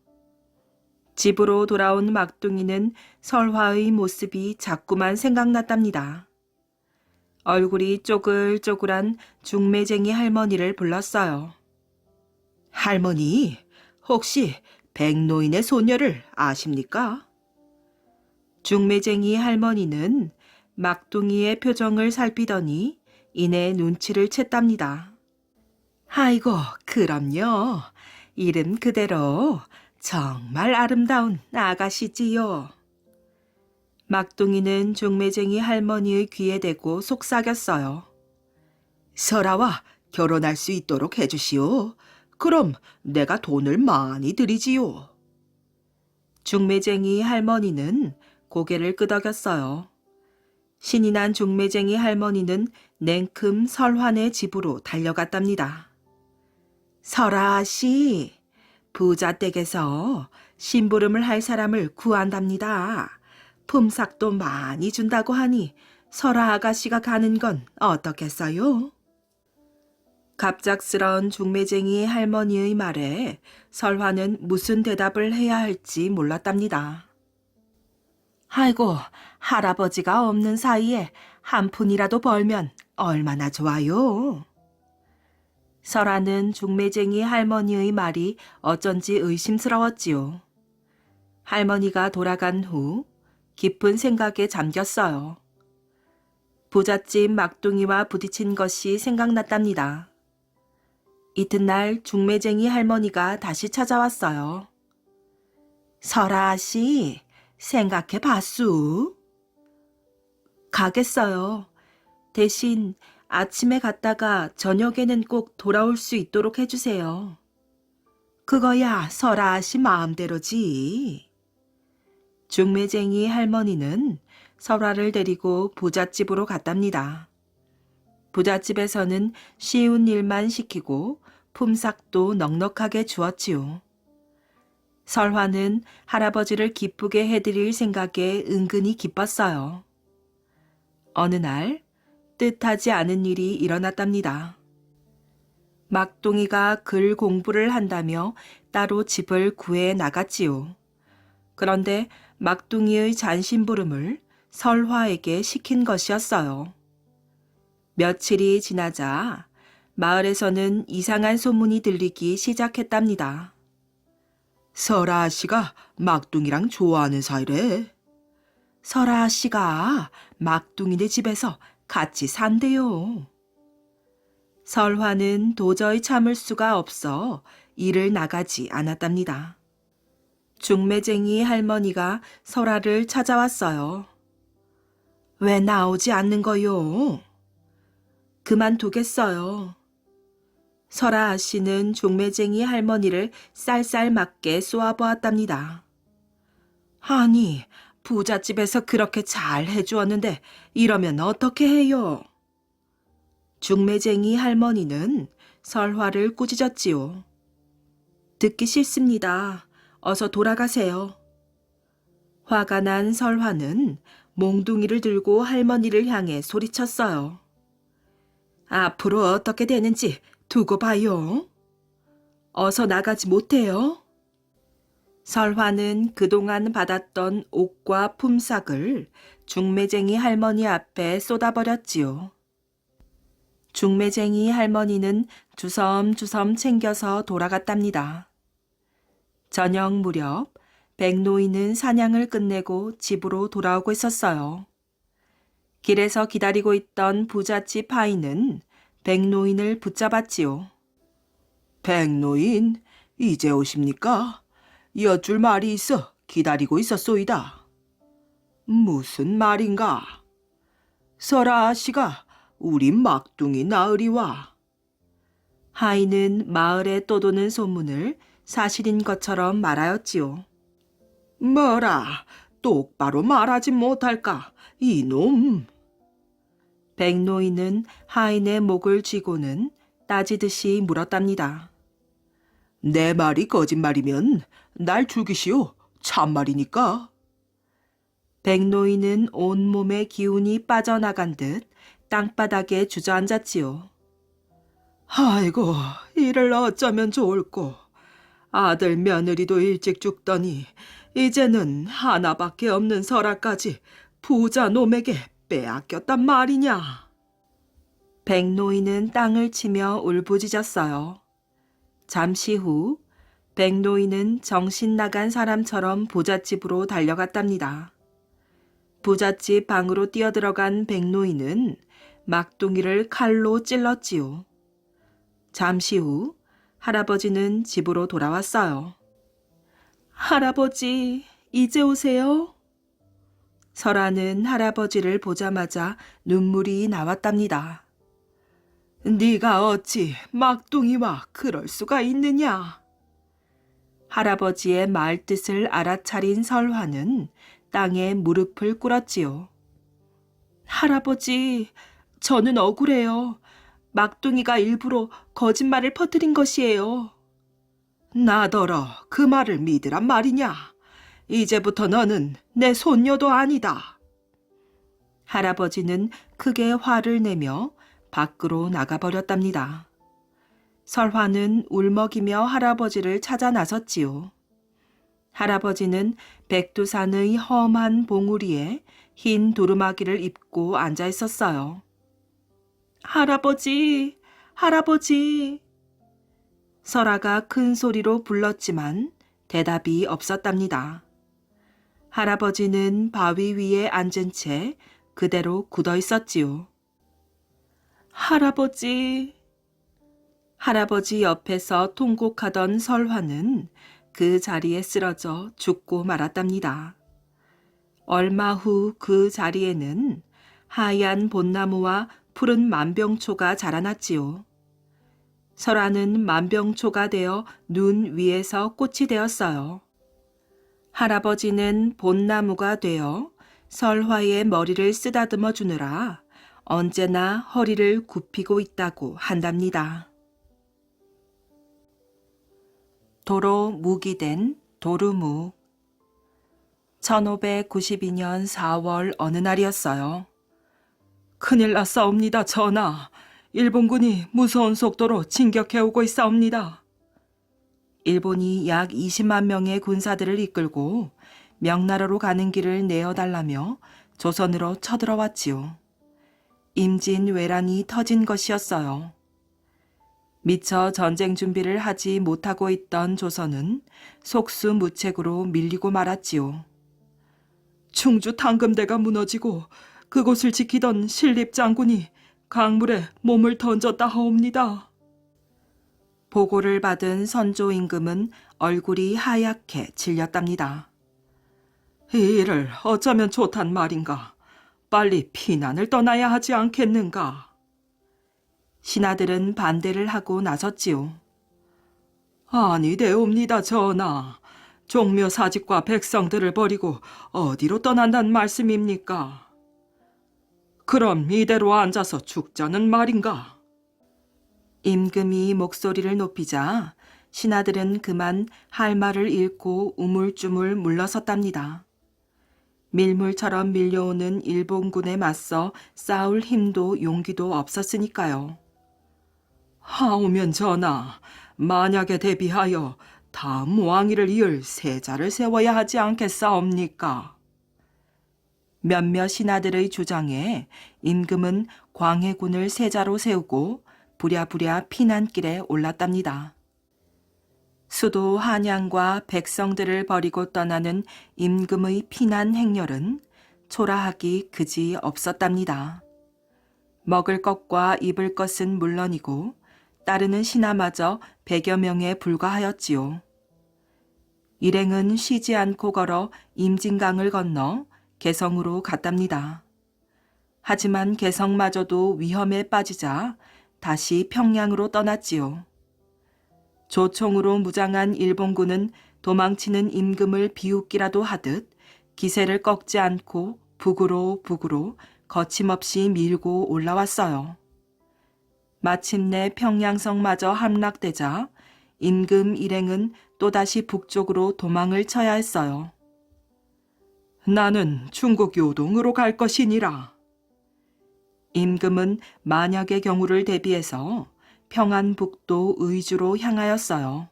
집으로 돌아온 막둥이는 설화의 모습이 자꾸만 생각났답니다. 얼굴이 쪼글쪼글한 중매쟁이 할머니를 불렀어요. 할머니, 혹시 백노인의 소녀를 아십니까? 중매쟁이 할머니는 막둥이의 표정을 살피더니 이내 눈치를 챘답니다. 아이고, 그럼요. 이름 그대로 정말 아름다운 아가씨지요. 막둥이는 중매쟁이 할머니의 귀에 대고 속삭였어요. 설아와 결혼할 수 있도록 해주시오. 그럼 내가 돈을 많이 드리지요. 중매쟁이 할머니는 고개를 끄덕였어요. 신이 난 중매쟁이 할머니는 냉큼 설환의 집으로 달려갔답니다. 설아 씨, 부자 댁에서 심부름을 할 사람을 구한답니다. 품삯도 많이 준다고 하니 설아 아가씨가 가는 건 어떻겠어요? 갑작스러운 중매쟁이 할머니의 말에 설화는 무슨 대답을 해야 할지 몰랐답니다. 아이고, 할아버지가 없는 사이에 한 푼이라도 벌면 얼마나 좋아요. 설화는 중매쟁이 할머니의 말이 어쩐지 의심스러웠지요. 할머니가 돌아간 후 깊은 생각에 잠겼어요. 부잣집 막둥이와 부딪힌 것이 생각났답니다. 이튿날 중매쟁이 할머니가 다시 찾아왔어요. 설아 씨, 생각해 봤수? 가겠어요. 대신 아침에 갔다가 저녁에는 꼭 돌아올 수 있도록 해주세요. 그거야 설아 씨 마음대로지. 중매쟁이 할머니는 설화를 데리고 부잣집으로 갔답니다. 부잣집에서는 쉬운 일만 시키고 품삯도 넉넉하게 주었지요. 설화는 할아버지를 기쁘게 해드릴 생각에 은근히 기뻤어요. 어느 날 뜻하지 않은 일이 일어났답니다. 막둥이가 글 공부를 한다며 따로 집을 구해 나갔지요. 그런데 막둥이의 잔심부름을 설화에게 시킨 것이었어요. 며칠이 지나자 마을에서는 이상한 소문이 들리기 시작했답니다. 설아 씨가 막둥이랑 좋아하는 사이래. 설아 씨가 막둥이네 집에서 같이 산대요. 설화는 도저히 참을 수가 없어 일을 나가지 않았답니다. 중매쟁이 할머니가 설아를 찾아왔어요. 왜 나오지 않는 거요? 그만두겠어요. 설아 씨는 중매쟁이 할머니를 쌀쌀맞게 쏘아보았답니다. 아니, 부잣집에서 그렇게 잘 해주었는데 이러면 어떻게 해요? 중매쟁이 할머니는 설화를 꾸짖었지요. 듣기 싫습니다. 어서 돌아가세요. 화가 난 설화는 몽둥이를 들고 할머니를 향해 소리쳤어요. 앞으로 어떻게 되는지 두고 봐요. 어서 나가지 못해요. 설화는 그동안 받았던 옷과 품삯을 중매쟁이 할머니 앞에 쏟아버렸지요. 중매쟁이 할머니는 주섬주섬 챙겨서 돌아갔답니다. 저녁 무렵 백노인은 사냥을 끝내고 집으로 돌아오고 있었어요. 길에서 기다리고 있던 부잣집 하인은 백노인을 붙잡았지요. 백노인, 이제 오십니까? 여쭐 말이 있어 기다리고 있었소이다. 무슨 말인가? 설아 아씨가 우리 막둥이 나으리와. 하인은 마을에 떠도는 소문을 사실인 것처럼 말하였지요. 뭐라, 똑바로 말하지 못할까, 이놈. 백노인은 하인의 목을 쥐고는 따지듯이 물었답니다. 내 말이 거짓말이면 날 죽이시오. 참말이니까. 백노인은 온몸의 기운이 빠져나간 듯 땅바닥에 주저앉았지요. 아이고, 이를 어쩌면 좋을꼬. 아들 며느리도 일찍 죽더니 이제는 하나밖에 없는 설아까지 부자 놈에게 빼앗겼단 말이냐. 백노인은 땅을 치며 울부짖었어요. 잠시 후 백노인은 정신 나간 사람처럼 부잣집으로 달려갔답니다. 부잣집 방으로 뛰어들어간 백노인은 막둥이를 칼로 찔렀지요. 잠시 후 할아버지는 집으로 돌아왔어요. 할아버지, 이제 오세요? 설아는 할아버지를 보자마자 눈물이 나왔답니다. 네가 어찌 막둥이와 그럴 수가 있느냐? 할아버지의 말뜻을 알아차린 설화는 땅에 무릎을 꿇었지요. 할아버지, 저는 억울해요. 막둥이가 일부러 거짓말을 퍼뜨린 것이에요. 나더러 그 말을 믿으란 말이냐? 이제부터 너는 내 손녀도 아니다. 할아버지는 크게 화를 내며 밖으로 나가버렸답니다. 설화는 울먹이며 할아버지를 찾아 나섰지요. 할아버지는 백두산의 험한 봉우리에 흰 두루마기를 입고 앉아 있었어요. 할아버지, 할아버지. 설아가 큰 소리로 불렀지만 대답이 없었답니다. 할아버지는 바위 위에 앉은 채 그대로 굳어 있었지요. 할아버지. 할아버지 옆에서 통곡하던 설화는 그 자리에 쓰러져 죽고 말았답니다. 얼마 후 그 자리에는 하얀 벚나무와 푸른 만병초가 자라났지요. 설아는 만병초가 되어 눈 위에서 꽃이 되었어요. 할아버지는 벚나무가 되어 설화의 머리를 쓰다듬어 주느라 언제나 허리를 굽히고 있다고 한답니다. 도로 무기된 도루묵. 1592년 4월 어느 날이었어요. 큰일 났사옵니다, 전하. 일본군이 무서운 속도로 진격해오고 있사옵니다. 일본이 약 20만 명의 군사들을 이끌고 명나라로 가는 길을 내어달라며 조선으로 쳐들어왔지요. 임진왜란이 터진 것이었어요. 미처 전쟁 준비를 하지 못하고 있던 조선은 속수무책으로 밀리고 말았지요. 충주 당금대가 무너지고 그곳을 지키던 신립장군이 강물에 몸을 던졌다 하옵니다. 보고를 받은 선조 임금은 얼굴이 하얗게 질렸답니다. 이 일을 어쩌면 좋단 말인가? 빨리 피난을 떠나야 하지 않겠는가? 신하들은 반대를 하고 나섰지요. 아니 되옵니다, 전하. 종묘 사직과 백성들을 버리고 어디로 떠난다는 말씀입니까? 그럼 이대로 앉아서 죽자는 말인가? 임금이 목소리를 높이자 신하들은 그만 할 말을 잃고 우물쭈물 물러섰답니다. 밀물처럼 밀려오는 일본군에 맞서 싸울 힘도 용기도 없었으니까요. 하오면 전하, 만약에 대비하여 다음 왕위를 이을 세자를 세워야 하지 않겠사옵니까? 몇몇 신하들의 주장에 임금은 광해군을 세자로 세우고 부랴부랴 피난길에 올랐답니다. 수도 한양과 백성들을 버리고 떠나는 임금의 피난 행렬은 초라하기 그지 없었답니다. 먹을 것과 입을 것은 물론이고 따르는 신하마저 100여 명에 불과하였지요. 일행은 쉬지 않고 걸어 임진강을 건너 개성으로 갔답니다. 하지만 개성마저도 위험에 빠지자 다시 평양으로 떠났지요. 조총으로 무장한 일본군은 도망치는 임금을 비웃기라도 하듯 기세를 꺾지 않고 북으로 거침없이 밀고 올라왔어요. 마침내 평양성마저 함락되자 임금 일행은 또다시 북쪽으로 도망을 쳐야 했어요. 나는 중국 요동으로 갈 것이니라. 임금은 만약의 경우를 대비해서 평안북도 의주로 향하였어요.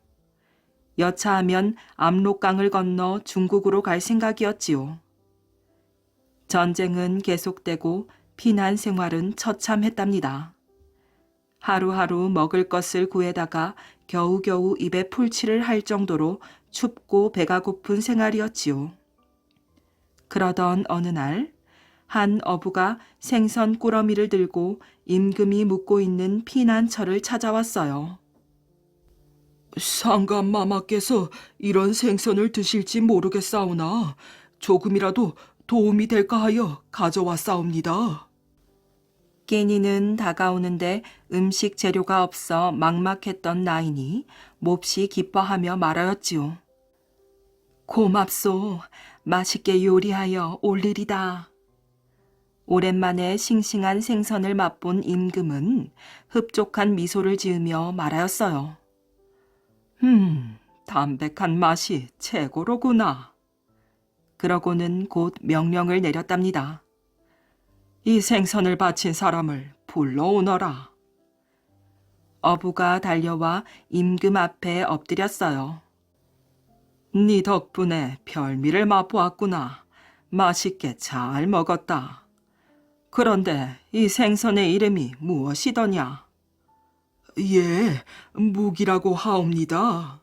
여차하면 압록강을 건너 중국으로 갈 생각이었지요. 전쟁은 계속되고 피난 생활은 처참했답니다. 하루하루 먹을 것을 구해다가 겨우겨우 입에 풀칠을 할 정도로 춥고 배가 고픈 생활이었지요. 그러던 어느 날 한 어부가 생선 꾸러미를 들고 임금이 묵고 있는 피난처를 찾아왔어요. 상감마마께서 이런 생선을 드실지 모르겠사오나 조금이라도 도움이 될까 하여 가져왔사옵니다. 끼니는 다가오는데 음식 재료가 없어 막막했던 나인이 몹시 기뻐하며 말하였지요. 고맙소. 맛있게 요리하여 올리리다. 오랜만에 싱싱한 생선을 맛본 임금은 흡족한 미소를 지으며 말하였어요. 담백한 맛이 최고로구나. 그러고는 곧 명령을 내렸답니다. 이 생선을 바친 사람을 불러오너라. 어부가 달려와 임금 앞에 엎드렸어요. 네 덕분에 별미를 맛보았구나. 맛있게 잘 먹었다. 그런데 이 생선의 이름이 무엇이더냐? 예, 묵이라고 하옵니다.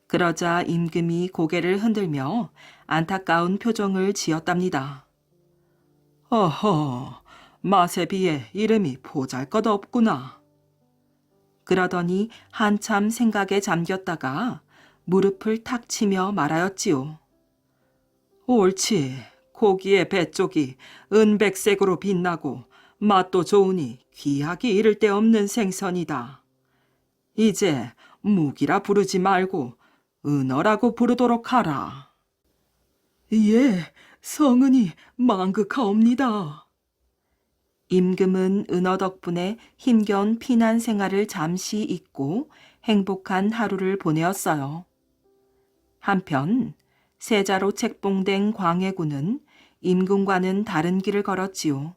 그러자 임금이 고개를 흔들며 안타까운 표정을 지었답니다. 어허, 맛에 비해 이름이 보잘것없구나. 그러더니 한참 생각에 잠겼다가 무릎을 탁 치며 말하였지요. 옳지, 고기의 배 쪽이 은백색으로 빛나고 맛도 좋으니 귀하기 이를 데 없는 생선이다. 이제 묵이라 부르지 말고 은어라고 부르도록 하라. 예, 성은이 망극하옵니다. 임금은 은어 덕분에 힘겨운 피난 생활을 잠시 잊고 행복한 하루를 보내었어요. 한편 세자로 책봉된 광해군은 임금과는 다른 길을 걸었지요.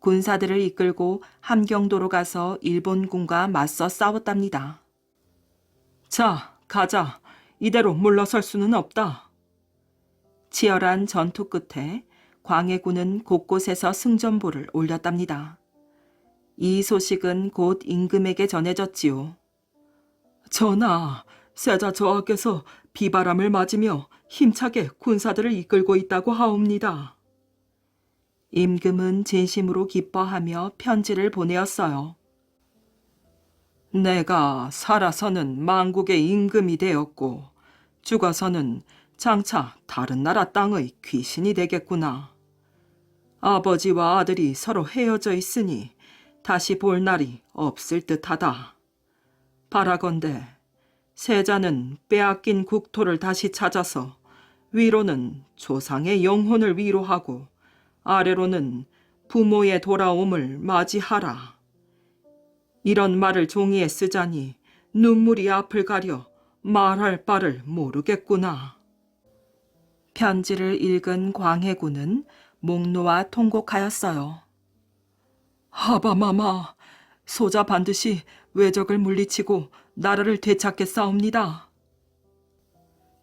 군사들을 이끌고 함경도로 가서 일본군과 맞서 싸웠답니다. 자, 가자. 이대로 물러설 수는 없다. 치열한 전투 끝에 광해군은 곳곳에서 승전보를 올렸답니다. 이 소식은 곧 임금에게 전해졌지요. 전하, 세자 저하께서 비바람을 맞으며 힘차게 군사들을 이끌고 있다고 하옵니다. 임금은 진심으로 기뻐하며 편지를 보내었어요. 내가 살아서는 만국의 임금이 되었고 죽어서는 장차 다른 나라 땅의 귀신이 되겠구나. 아버지와 아들이 서로 헤어져 있으니 다시 볼 날이 없을 듯하다. 바라건대 세자는 빼앗긴 국토를 다시 찾아서 위로는 조상의 영혼을 위로하고 아래로는 부모의 돌아옴을 맞이하라. 이런 말을 종이에 쓰자니 눈물이 앞을 가려 말할 바를 모르겠구나. 편지를 읽은 광해군은 목 놓아 통곡하였어요. 하바마마, 소자 반드시 외적을 물리치고 나라를 되찾겠사옵니다.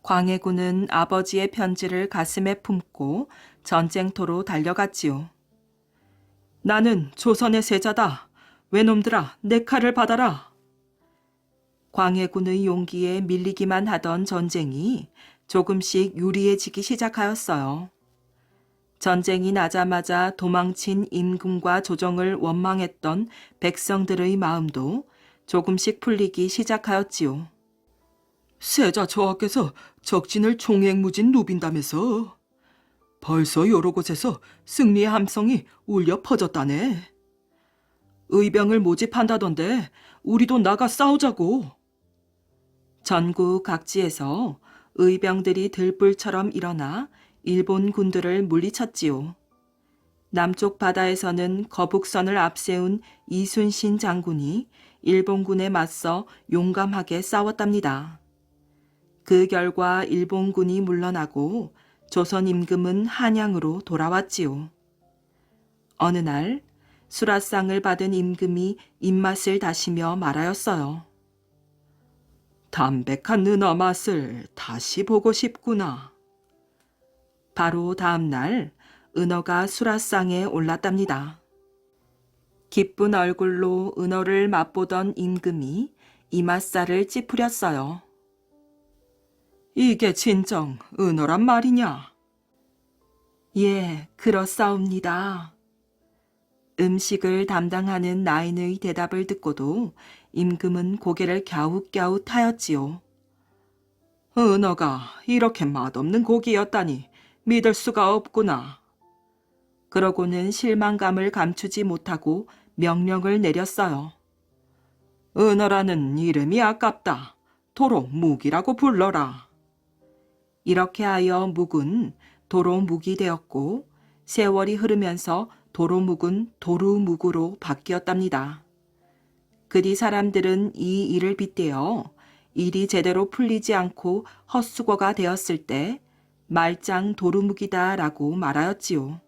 광해군은 아버지의 편지를 가슴에 품고 전쟁터로 달려갔지요. 나는 조선의 세자다. 외놈들아, 내 칼을 받아라. 광해군의 용기에 밀리기만 하던 전쟁이 조금씩 유리해지기 시작하였어요. 전쟁이 나자마자 도망친 임금과 조정을 원망했던 백성들의 마음도 조금씩 풀리기 시작하였지요. 세자 저하께서 적진을 총행무진 누빈다면서 벌써 여러 곳에서 승리의 함성이 울려 퍼졌다네. 의병을 모집한다던데 우리도 나가 싸우자고. 전국 각지에서 의병들이 들불처럼 일어나 일본 군들을 물리쳤지요. 남쪽 바다에서는 거북선을 앞세운 이순신 장군이 일본군에 맞서 용감하게 싸웠답니다. 그 결과 일본군이 물러나고 조선 임금은 한양으로 돌아왔지요. 어느 날 수라상을 받은 임금이 입맛을 다시며 말하였어요. 담백한 은어 맛을 다시 보고 싶구나. 바로 다음 날 은어가 수라상에 올랐답니다. 기쁜 얼굴로 은어를 맛보던 임금이 이맛살을 찌푸렸어요. 이게 진정 은어란 말이냐? 예, 그렇사옵니다. 음식을 담당하는 나인의 대답을 듣고도 임금은 고개를 갸웃갸웃하였지요. 은어가 이렇게 맛없는 고기였다니 믿을 수가 없구나. 그러고는 실망감을 감추지 못하고 명령을 내렸어요. 은어라는 이름이 아깝다. 도로 묵이라고 불러라. 이렇게 하여 묵은 도로 묵이 되었고 세월이 흐르면서 도로 묵은 도루 묵으로 바뀌었답니다. 그뒤 사람들은 이 일을 빗대어 일이 제대로 풀리지 않고 헛수고가 되었을 때 말짱 도루묵이다라고 말하였지요.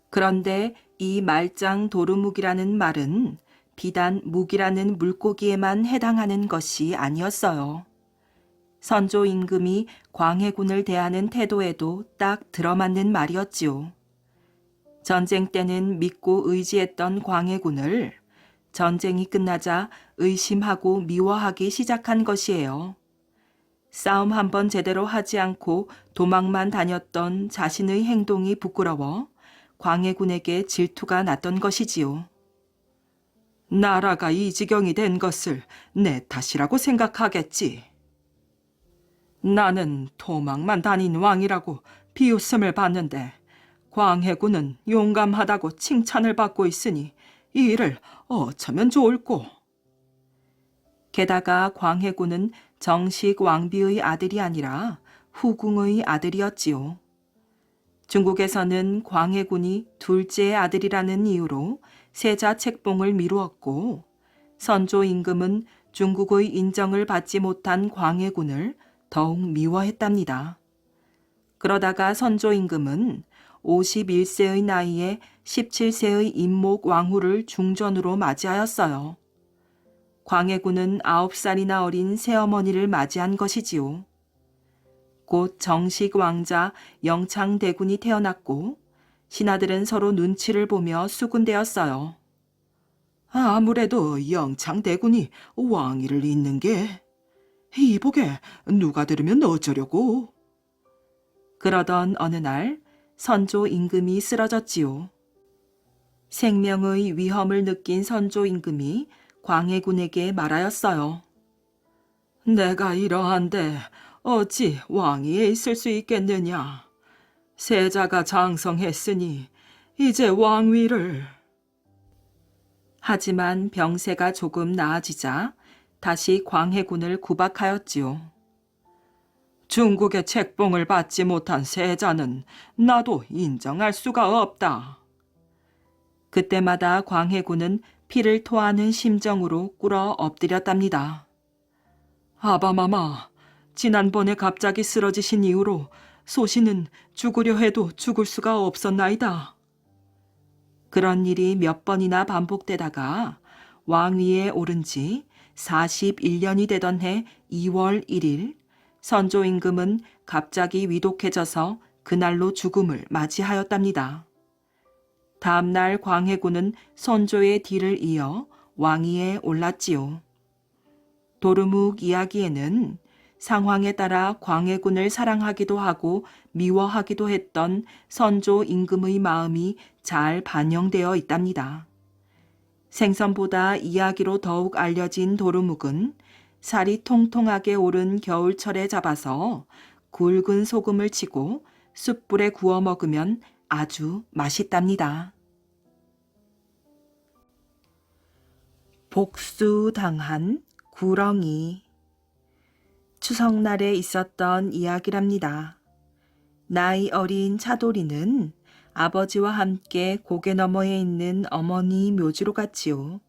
그런데 이 말짱 도루묵이라는 말은 비단 묵이라는 물고기에만 해당하는 것이 아니었어요. 선조 임금이 광해군을 대하는 태도에도 딱 들어맞는 말이었지요. 전쟁 때는 믿고 의지했던 광해군을 전쟁이 끝나자 의심하고 미워하기 시작한 것이에요. 싸움 한번 제대로 하지 않고 도망만 다녔던 자신의 행동이 부끄러워 광해군에게 질투가 났던 것이지요. 나라가 이 지경이 된 것을 내 탓이라고 생각하겠지. 나는 도망만 다닌 왕이라고 비웃음을 받는데 광해군은 용감하다고 칭찬을 받고 있으니 이 일을 어쩌면 좋을꼬. 게다가 광해군은 정식 왕비의 아들이 아니라 후궁의 아들이었지요. 중국에서는 광해군이 둘째 아들이라는 이유로 세자 책봉을 미루었고 선조 임금은 중국의 인정을 받지 못한 광해군을 더욱 미워했답니다. 그러다가 선조 임금은 51세의 나이에 17세의 임목 왕후를 중전으로 맞이하였어요. 광해군은 9살이나 어린 새어머니를 맞이한 것이지요. 곧 정식 왕자 영창대군이 태어났고 신하들은 서로 눈치를 보며 수군대었어요. 아무래도 영창대군이 왕위를 잇는 게 이복에 누가 들으면 어쩌려고. 그러던 어느 날 선조 임금이 쓰러졌지요. 생명의 위험을 느낀 선조 임금이 광해군에게 말하였어요. 내가 이러한데 어찌 왕위에 있을 수 있겠느냐. 세자가 장성했으니 이제 왕위를. 하지만 병세가 조금 나아지자 다시 광해군을 구박하였지요. 중국의 책봉을 받지 못한 세자는 나도 인정할 수가 없다. 그때마다 광해군은 피를 토하는 심정으로 꿇어 엎드렸답니다. 아바마마, 지난번에 갑자기 쓰러지신 이후로 소신은 죽으려 해도 죽을 수가 없었나이다. 그런 일이 몇 번이나 반복되다가 왕위에 오른 지 41년이 되던 해 2월 1일 선조 임금은 갑자기 위독해져서 그날로 죽음을 맞이하였답니다. 다음 날 광해군은 선조의 뒤를 이어 왕위에 올랐지요. 도루묵 이야기에는 상황에 따라 광해군을 사랑하기도 하고 미워하기도 했던 선조 임금의 마음이 잘 반영되어 있답니다. 생선보다 이야기로 더욱 알려진 도루묵은 살이 통통하게 오른 겨울철에 잡아서 굵은 소금을 치고 숯불에 구워 먹으면 아주 맛있답니다. 복수당한 구렁이. 추석날에 있었던 이야기랍니다. 나이 어린 차돌이는 아버지와 함께 고개 너머에 있는 어머니 묘지로 갔지요.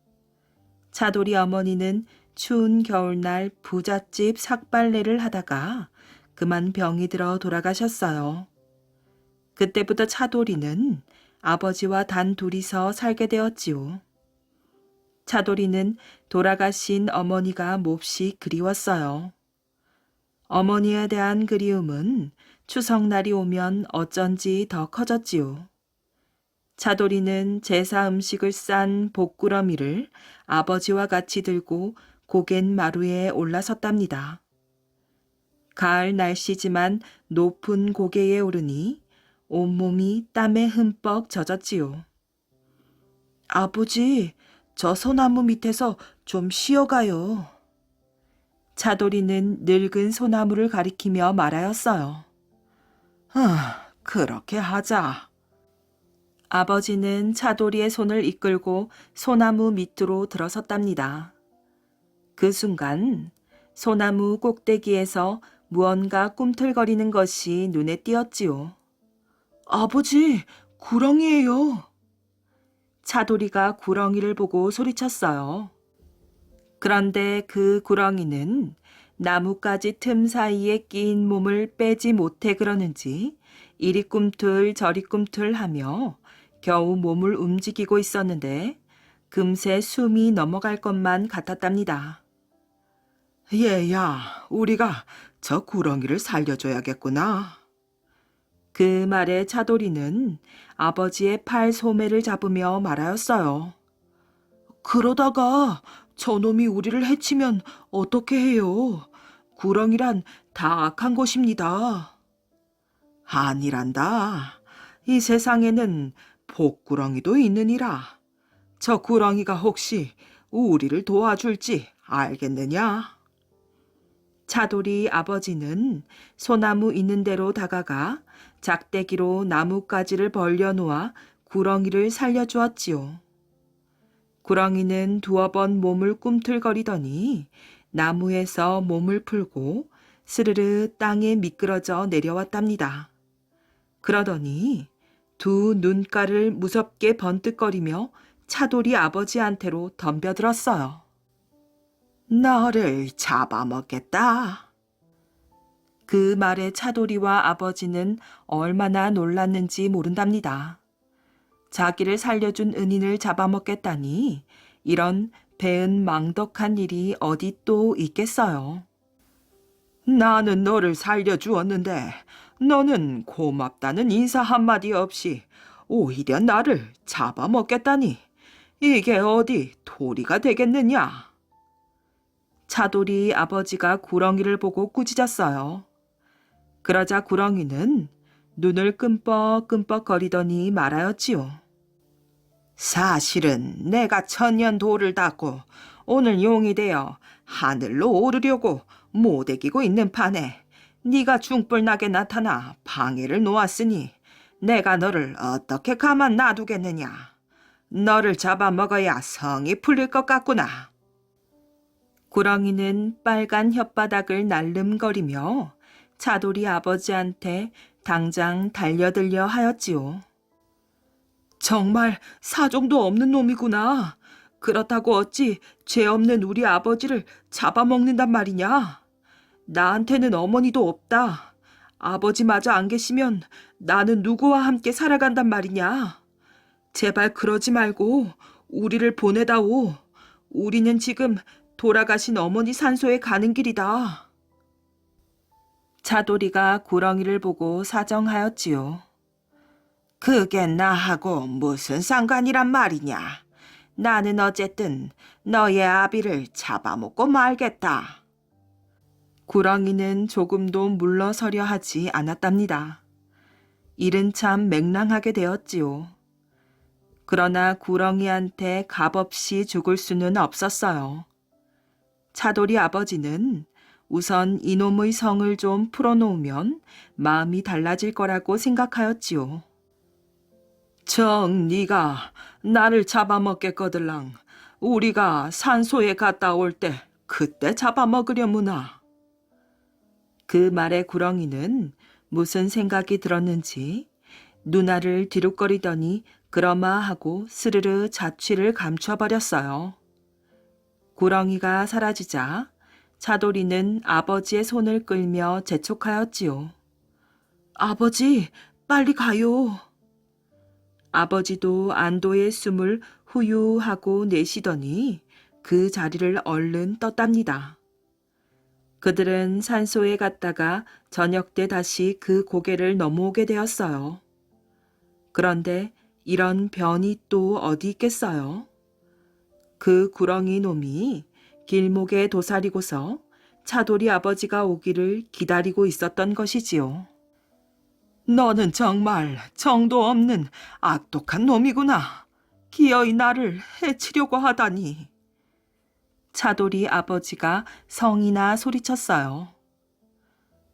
차돌이 어머니는 추운 겨울날 부잣집 삭발레를 하다가 그만 병이 들어 돌아가셨어요. 그때부터 차돌이는 아버지와 단 둘이서 살게 되었지요. 차돌이는 돌아가신 어머니가 몹시 그리웠어요. 어머니에 대한 그리움은 추석날이 오면 어쩐지 더 커졌지요. 차돌이는 제사 음식을 싼 복구러미를 아버지와 같이 들고 고갯 마루에 올라섰답니다. 가을 날씨지만 높은 고개에 오르니 온몸이 땀에 흠뻑 젖었지요. 아버지, 저 소나무 밑에서 좀 쉬어가요. 차돌이는 늙은 소나무를 가리키며 말하였어요. 그렇게 하자. 아버지는 차돌이의 손을 이끌고 소나무 밑으로 들어섰답니다. 그 순간 소나무 꼭대기에서 무언가 꿈틀거리는 것이 눈에 띄었지요. 아버지, 구렁이에요. 차돌이가 구렁이를 보고 소리쳤어요. 그런데 그 구렁이는 나뭇가지 틈 사이에 끼인 몸을 빼지 못해 그러는지 이리 꿈틀 저리 꿈틀 하며 겨우 몸을 움직이고 있었는데 금세 숨이 넘어갈 것만 같았답니다. 얘야, 우리가 저 구렁이를 살려줘야겠구나. 그 말에 차돌이는 아버지의 팔 소매를 잡으며 말하였어요. 그러다가 저놈이 우리를 해치면 어떻게 해요? 구렁이란 다 악한 것입니다. 아니란다. 이 세상에는 복구렁이도 있느니라. 저 구렁이가 혹시 우리를 도와줄지 알겠느냐? 차돌이 아버지는 소나무 있는 데로 다가가 작대기로 나뭇가지를 벌려놓아 구렁이를 살려주었지요. 구렁이는 두어 번 몸을 꿈틀거리더니 나무에서 몸을 풀고 스르르 땅에 미끄러져 내려왔답니다. 그러더니 두 눈가를 무섭게 번뜩거리며 차돌이 아버지한테로 덤벼들었어요. 너를 잡아먹겠다. 그 말에 차돌이와 아버지는 얼마나 놀랐는지 모른답니다. 자기를 살려준 은인을 잡아먹겠다니 이런 배은망덕한 일이 어디 또 있겠어요. 나는 너를 살려주었는데 너는 고맙다는 인사 한마디 없이 오히려 나를 잡아먹겠다니 이게 어디 도리가 되겠느냐. 차돌이 아버지가 구렁이를 보고 꾸짖었어요. 그러자 구렁이는 눈을 끔뻑끔뻑거리더니 말하였지요. 사실은 내가 천년 돌을 닦고 오늘 용이 되어 하늘로 오르려고 모대기고 있는 판에 네가 중불나게 나타나 방해를 놓았으니 내가 너를 어떻게 가만 놔두겠느냐. 너를 잡아먹어야 성이 풀릴 것 같구나. 구렁이는 빨간 혓바닥을 날름거리며 차돌이 아버지한테 당장 달려들려 하였지요. 정말 사정도 없는 놈이구나. 그렇다고 어찌 죄 없는 우리 아버지를 잡아먹는단 말이냐. 나한테는 어머니도 없다. 아버지마저 안 계시면 나는 누구와 함께 살아간단 말이냐. 제발 그러지 말고 우리를 보내다오. 우리는 지금 돌아가신 어머니 산소에 가는 길이다. 차돌이가 구렁이를 보고 사정하였지요. 그게 나하고 무슨 상관이란 말이냐. 나는 어쨌든 너의 아비를 잡아먹고 말겠다. 구렁이는 조금도 물러서려 하지 않았답니다. 일은 참 맹랑하게 되었지요. 그러나 구렁이한테 값없이 죽을 수는 없었어요. 차돌이 아버지는 우선 이놈의 성을 좀 풀어놓으면 마음이 달라질 거라고 생각하였지요. 정 네가 나를 잡아먹겠거들랑 우리가 산소에 갔다 올 때 그때 잡아먹으려무나. 그 말에 구렁이는 무슨 생각이 들었는지 누나를 뒤룩거리더니 그러마 하고 스르르 자취를 감춰버렸어요. 구렁이가 사라지자 차돌이는 아버지의 손을 끌며 재촉하였지요. 아버지, 빨리 가요. 아버지도 안도의 숨을 후유하고 내쉬더니 그 자리를 얼른 떴답니다. 그들은 산소에 갔다가 저녁 때 다시 그 고개를 넘어오게 되었어요. 그런데 이런 변이 또 어디 있겠어요? 그 구렁이 놈이 길목에 도사리고서 차돌이 아버지가 오기를 기다리고 있었던 것이지요. 너는 정말 정도 없는 악독한 놈이구나. 기어이 나를 해치려고 하다니. 차돌이 아버지가 성이나 소리쳤어요.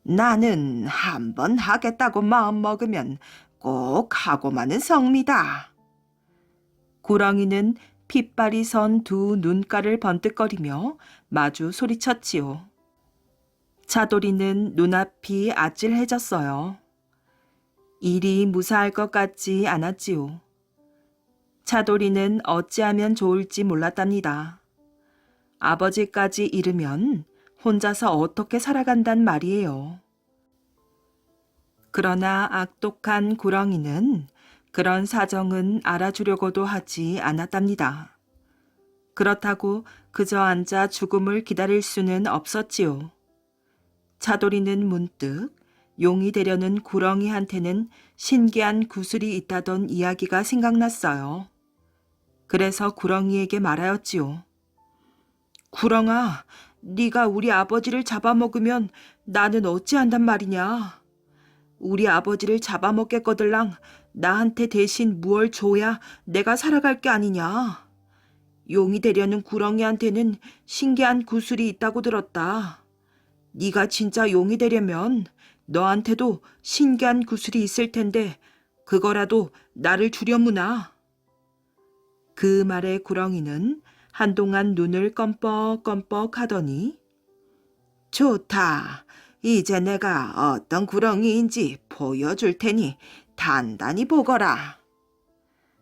나는 한번 하겠다고 마음먹으면 꼭 하고 마는 성미다. 구렁이는 핏발이 선 두 눈가를 번뜩거리며 마주 소리쳤지요. 차돌이는 눈앞이 아찔해졌어요. 일이 무사할 것 같지 않았지요. 차돌이는 어찌하면 좋을지 몰랐답니다. 아버지까지 잃으면 혼자서 어떻게 살아간단 말이에요. 그러나 악독한 구렁이는 그런 사정은 알아주려고도 하지 않았답니다. 그렇다고 그저 앉아 죽음을 기다릴 수는 없었지요. 차돌이는 문득 용이 되려는 구렁이한테는 신기한 구슬이 있다던 이야기가 생각났어요. 그래서 구렁이에게 말하였지요. 구렁아, 네가 우리 아버지를 잡아먹으면 나는 어찌한단 말이냐. 우리 아버지를 잡아먹겠거들랑 나한테 대신 무얼 줘야 내가 살아갈 게 아니냐. 용이 되려는 구렁이한테는 신기한 구슬이 있다고 들었다. 네가 진짜 용이 되려면 너한테도 신기한 구슬이 있을 텐데 그거라도 나를 주려무나. 그 말에 구렁이는 한동안 눈을 껌뻑껌뻑 하더니 좋다. 이제 내가 어떤 구렁이인지 보여줄 테니 단단히 보거라.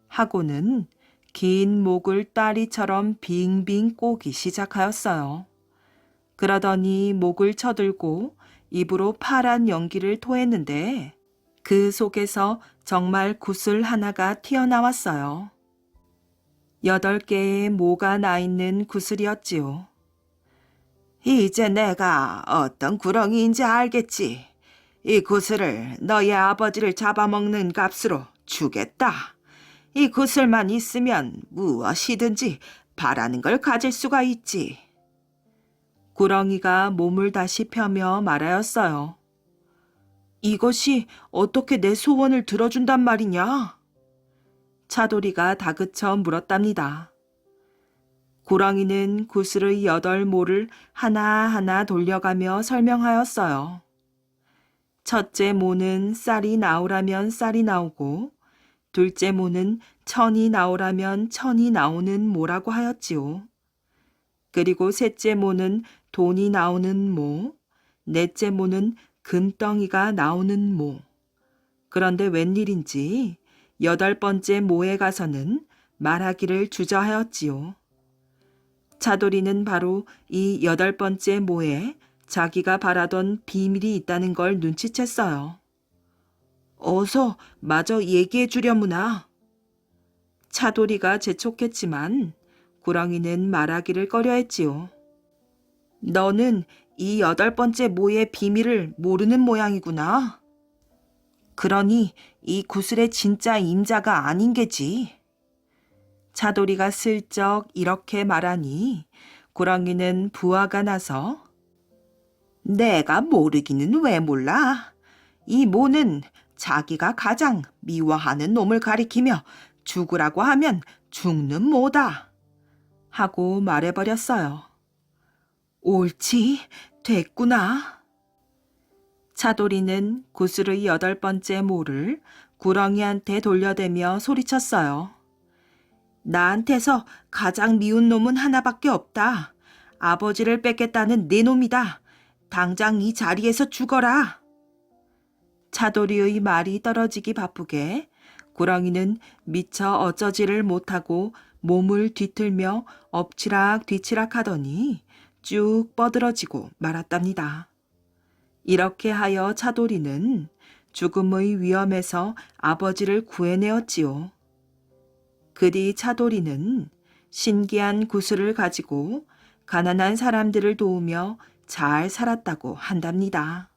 하고는 긴 목을 따리처럼 빙빙 꼬기 시작하였어요. 그러더니 목을 쳐들고 입으로 파란 연기를 토했는데 그 속에서 정말 구슬 하나가 튀어나왔어요. 8개의 모가 나 있는 구슬이었지요. 이제 내가 어떤 구렁이인지 알겠지. 이 구슬을 너희 아버지를 잡아먹는 값으로 주겠다. 이 구슬만 있으면 무엇이든지 바라는 걸 가질 수가 있지. 구렁이가 몸을 다시 펴며 말하였어요. 이것이 어떻게 내 소원을 들어준단 말이냐? 차돌이가 다그쳐 물었답니다. 구렁이는 구슬의 8모를 하나하나 돌려가며 설명하였어요. 첫째 모는 쌀이 나오라면 쌀이 나오고 둘째 모는 천이 나오라면 천이 나오는 모라고 하였지요. 그리고 셋째 모는 돈이 나오는 모, 넷째 모는 금덩이가 나오는 모. 그런데 웬일인지 8번째 모에 가서는 말하기를 주저하였지요. 차돌이는 바로 이 8번째 모에 자기가 바라던 비밀이 있다는 걸 눈치챘어요. 어서 마저 얘기해 주려무나. 차돌이가 재촉했지만 구렁이는 말하기를 꺼려했지요. 너는 이 8번째 모의 비밀을 모르는 모양이구나. 그러니 이 구슬의 진짜 임자가 아닌 게지. 차돌이가 슬쩍 이렇게 말하니 구렁이는 부화가 나서 내가 모르기는 왜 몰라. 이 모는 자기가 가장 미워하는 놈을 가리키며 죽으라고 하면 죽는 모다. 하고 말해버렸어요. 옳지, 됐구나. 차돌이는 구슬의 8번째 모를 구렁이한테 돌려대며 소리쳤어요. 나한테서 가장 미운 놈은 하나밖에 없다. 아버지를 뺏겠다는 네 놈이다. 당장 이 자리에서 죽어라. 차돌이의 말이 떨어지기 바쁘게 구렁이는 미처 어쩌지를 못하고 몸을 뒤틀며 엎치락 뒤치락 하더니 쭉 뻗으러지고 말았답니다. 이렇게 하여 차돌이는 죽음의 위험에서 아버지를 구해내었지요. 그뒤 차돌이는 신기한 구슬을 가지고 가난한 사람들을 도우며 잘 살았다고 한답니다.